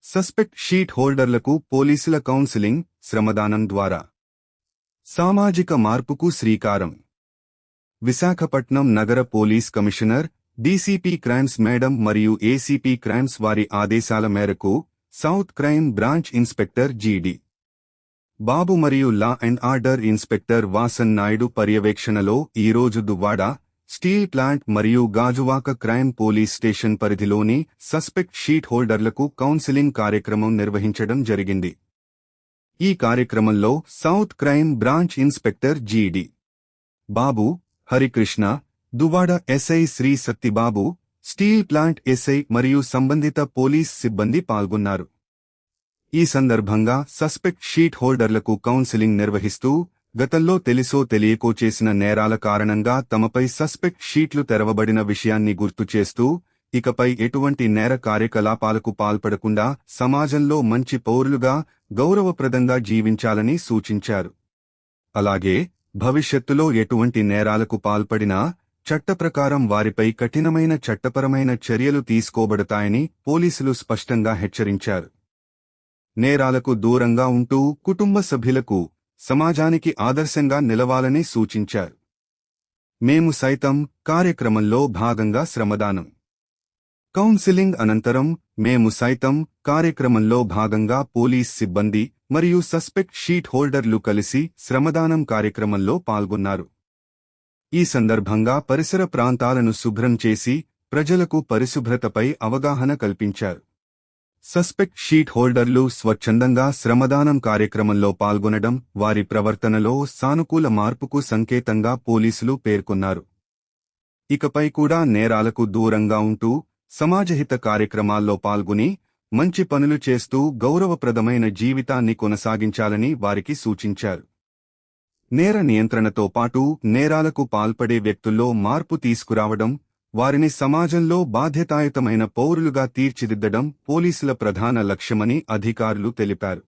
Suspect sheet హోల్డర్లకు పోలీసుల counselling, శ్రమదానం ద్వారా సామాజిక మార్పుకు శ్రీకారం. విశాఖపట్నం నగర police commissioner, DCP crimes madam మరియు ఏసీపీ క్రైమ్స్ వారి ఆదేశాల మేరకు south crime branch inspector GD బాబు మరియు law and order inspector Vasan Naidu పర్యవేక్షణలో ఈరోజు దువ్వాడ, స్టీల్ ప్లాంట్ మరియు గాజువాక క్రైమ్ పోలీస్ స్టేషన్ పరిధిలోని సస్పెక్ట్ షీట్ హోల్డర్లకు కౌన్సిలింగ్ కార్యక్రమం నిర్వహించడం జరిగింది. ఈ కార్యక్రమంలో south crime branch inspector GD Babu, Harikrishna, Duvvada SI Shri Sattibabu, steel plant SI మరియు సంబంధిత పోలీస్ సిబ్బంది పాల్గొన్నారు. ఈ సందర్భంగా సస్పెక్ట్ షీట్ హోల్డర్లకు కౌన్సిలింగ్ నిర్వహిస్తూ గతంలో తెలిసో తెలియకో చేసిన నేరాల కారణంగా తమపై సస్పెక్ట్ షీట్లు తెరవబడిన విషయాన్ని గుర్తుచేస్తూ ఇకపై ఎటువంటి నేర కార్యకలాపాలకు పాల్పడకుండా సమాజంలో మంచి పౌరులుగా గౌరవప్రదంగా జీవించాలని సూచించారు. అలాగే భవిష్యత్తులో ఎటువంటి నేరాలకు పాల్పడినా చట్టప్రకారం వారిపై కఠినమైన చట్టపరమైన చర్యలు తీసుకోబడతాయని పోలీసులు స్పష్టంగా హెచ్చరించారు. నేరాలకు దూరంగా ఉంటూ కుటుంబ సభ్యులకు, సమాజానికి ఆదర్శంగా నిలవాలని సూచించారు. మేము సైతం కార్యక్రమంలో భాగంగా శ్రమదానం. కౌన్సిలింగ్ అనంతరం మేము సైతం కార్యక్రమంలో భాగంగా పోలీస్ సిబ్బంది మరియు సస్పెక్ట్ షీట్ హోల్డర్లు కలిసి శ్రమదానం కార్యక్రమంలో పాల్గొన్నారు. ఈ సందర్భంగా పరిసర ప్రాంతాలను శుభ్రం చేసి ప్రజలకు పరిశుభ్రతపై అవగాహన కల్పించారు. సస్పెక్ట్ షీట్ హోల్డర్లు స్వచ్ఛందంగా శ్రమదానం కార్యక్రమంలో పాల్గొనడం వారి ప్రవర్తనలో సానుకూల మార్పుకు సంకేతంగా పోలీసులు పేర్కొన్నారు. ఇకపై కూడా నేరాలకు దూరంగా ఉంటూ సమాజహిత కార్యక్రమాల్లో పాల్గొని మంచి పనులు చేస్తూ గౌరవప్రదమైన జీవితాన్ని కొనసాగించాలని వారికి సూచించారు. నేర నియంత్రణతో పాటు నేరాలకు పాల్పడే వ్యక్తుల్లో మార్పు తీసుకురావడం, వారిని సమాజంలో బాధ్యతాయుతమైన పౌరులుగా తీర్చిదిద్దడం పోలీసుల ప్రధాన లక్ష్యమని అధికారులు తెలిపారు.